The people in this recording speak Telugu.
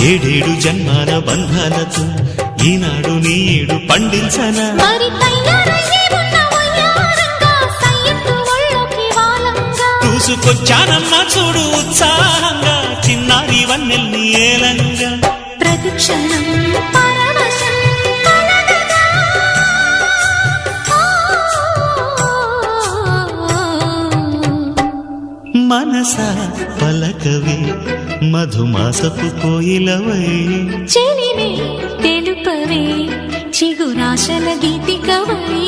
ఏడేడు జన్మాల బంధాలతో ఈనాడు నీడు పండించనా మరి తయారయ్యే ఉన్న వయ్యారంగా సయ్యత్తు ఒళ్ళోకి వాలంగా చూసుకొచ్చానమ్మా చూడు ఉత్సాహంగా చిన్నారి వన్నెల్ని ఏలంగా ప్రతిక్షణం పరవశం కలగగా. మనసా పలకవే మధుమాసపు కోయిలవై చెలిమే తెలుపవే చిగురాశల గీతికవై